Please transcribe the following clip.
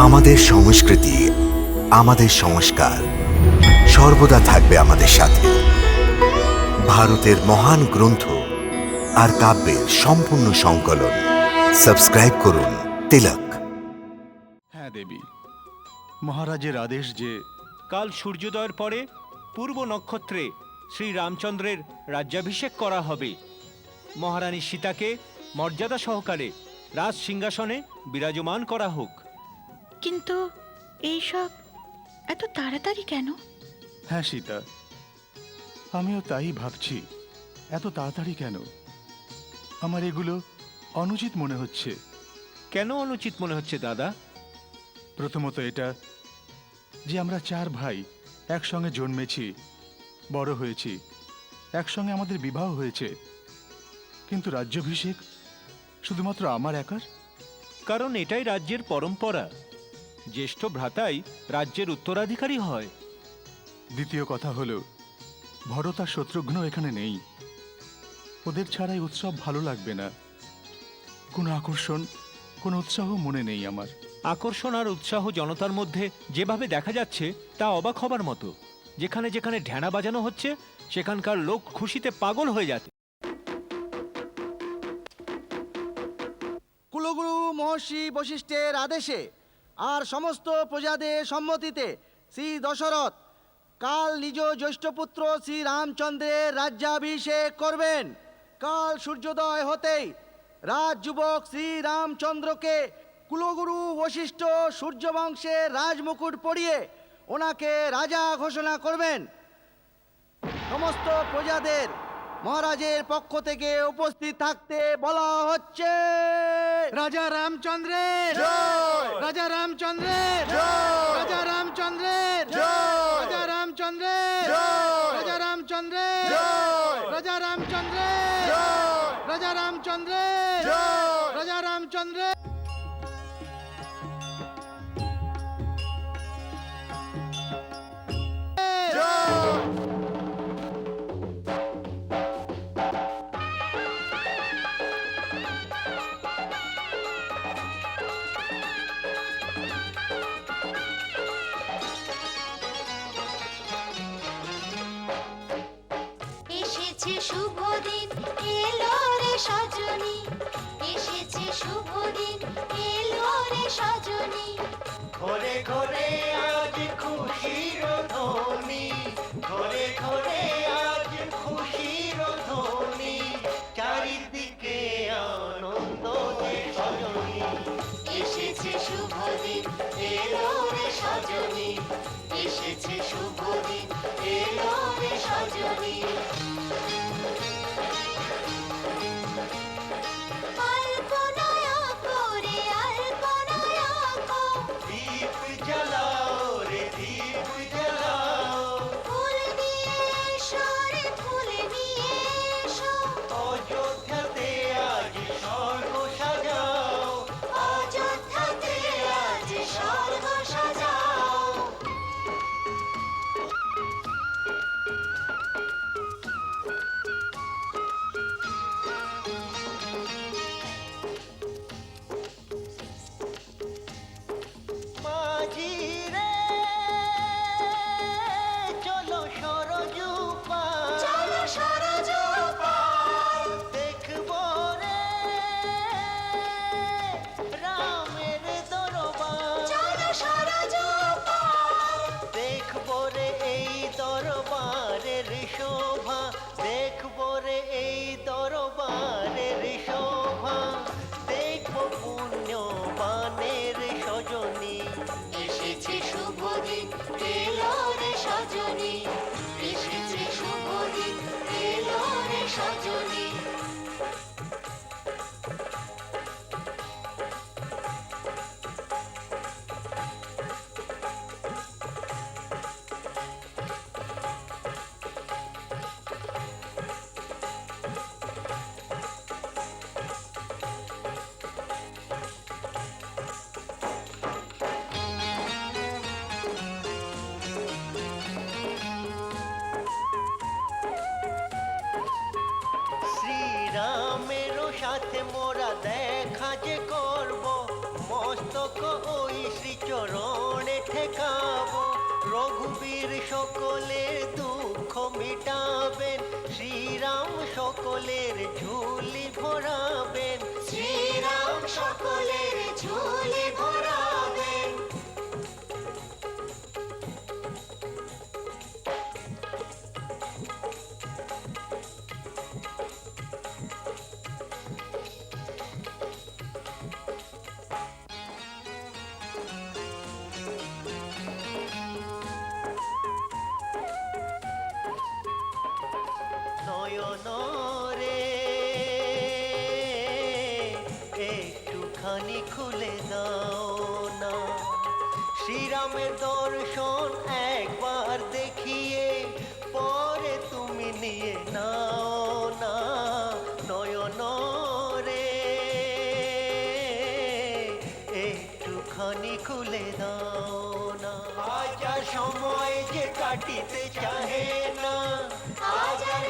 আমাদের সংস্কৃতি, আমাদের সংস্কার সর্বদা থাকবে আমাদের সাথে। ভারতের মহান গ্রন্থ আর কাব্যের সম্পূর্ণ সংকলন। সাবস্ক্রাইব করুন তিলক। হ্যাঁ দেবী, মহারাজের আদেশ যে কাল সূর্যোদয়ের পরে পূর্ব নক্ষত্রে শ্রী রামচন্দ্রের রাজ্যাভিষেক করা হবে। মহারানী সীতাকে মর্যাদা সহকারে রাজ সিংহাসনে বিরাজমান করা হোক। কিন্তু এইসব এত তাড়াতাড়ি কেন? হ্যাঁ সীতা, আমিও তাই ভাবছি, এত তাড়াতাড়ি কেন? আমার এগুলো অনুচিত মনে হচ্ছে। কেন অনুচিত মনে হচ্ছে দাদা? প্রথমত এটা যে আমরা 4 ভাই একসঙ্গে জন্মেছি, বড় হয়েছি, একসঙ্গে আমাদের বিবাহ হয়েছে, কিন্তু রাজ্যাভিষেক শুধুমাত্র আমার একার। কারণ এটাই রাজ্যের পরম্পরা। জ্যেষ্ঠ ভ্রাতাই রাজ্যের উত্তরাধিকারী হয়। দ্বিতীয় কথা হলো, ভরত আর শত্রুঘ্ন এখানে নেই। ওদের ছাড়াই উৎসব ভালো লাগবে না। কোনো আকর্ষণ, কোনো উৎসাহ মনে নেই আমার। আকর্ষণ আর উৎসাহ জনতার মধ্যে যেভাবে দেখা যাচ্ছে তা অবাক হবার মতো। যেখানে যেখানে ঢ্যানা বাজানো হচ্ছে সেখানকার লোক খুশিতে পাগল হয়ে যাচ্ছে। কুলগুরু মহর্ষি বশিষ্ঠের আদেশে আর সমস্ত প্রজাদের সম্মতিতে শ্রী দশরথ কাল নিজ জ্যৈষ্ঠপুত্র শ্রী রামচন্দ্রের রাজ্যাভিষেক করবেন। কাল সূর্যোদয় হতেই রাজযুবক শ্রী রামচন্দ্রকে কুলগুরু বশিষ্ঠ সূর্যবংশের রাজমুকুট পরিয়ে ওনাকে রাজা ঘোষণা করবেন। সমস্ত প্রজাদের মহারাজের পক্ষ থেকে উপস্থিত থাকতে বলা হচ্ছে। রাজা রামচন্দ্রের জয়! রাজা রামচন্দ্রের জয়! রাজা রামচন্দ্রের জয়! রাজা রামচন্দ্রের জয়! রাজা রামচন্দ্রের জয়! রাজা রামচন্দ্রের জয়! রাজা রামচন্দ্রের জয়! রাজা রামচন্দ্রের। এসেছে শুভ দিন, এলো রে সজনী, এসেছে শুভ দিন, এলো রে সজনী। ঘরে ঘরে আজ খুশির ধ্বনি, ঘরে ঘরে আজ খুশির ধ্বনি, চারিদিকে আনন্দ যে সজনী। এসেছে শুভ দিন, এলো রে সজনী, এসেছে শুভ দিন, এলো রে সজনী। আলপনায় করে আলপনায় দীপ জ্বালাও রে দীপ জ্বালাও, ফুল নিয়ে এসো রে ফুল নিয়ে এসো, অযোধ্যাতে আজ স্বর্গ সাজাও, অযোধ্যাতে আজ স্বর্গ সাজাও। মাঝি রে চলো সরজু পার, চলো সরজ পার, দেখবো রে রামের দরবার, চলো সরজ পার, দেখবো রে এই দরবারের শোভা, দেখবো রে এই দরবারের শোভা, দেখবো পুণ্যবানের সজনী। এসেছে শুভ দিন, এলো রে সজনী, এসেছে শুভ দিন, এলো রে সজনী। শ্রীরামেরও সাথে মোরা দেখা যে করব, মস্ত মস্তক ওই শ্রীচরণে ঠেকাবো রঘুবীর সকলের দুঃখ মিটাবেন শ্রীরাম সকলের ঝুলি ভরাবেন শ্রীরাম সকলের ঝুলি ভরাবেন নয়ন রে একটুখানি খুলে দাও না শ্রীরামের দর্শন একবার দেখিয়ে পরে তুমি নিয়ে নাও না নয়ন রে একটুখানি খুলে দাও না আজ আর সময় যে কাটিতে চাহে না আজ আর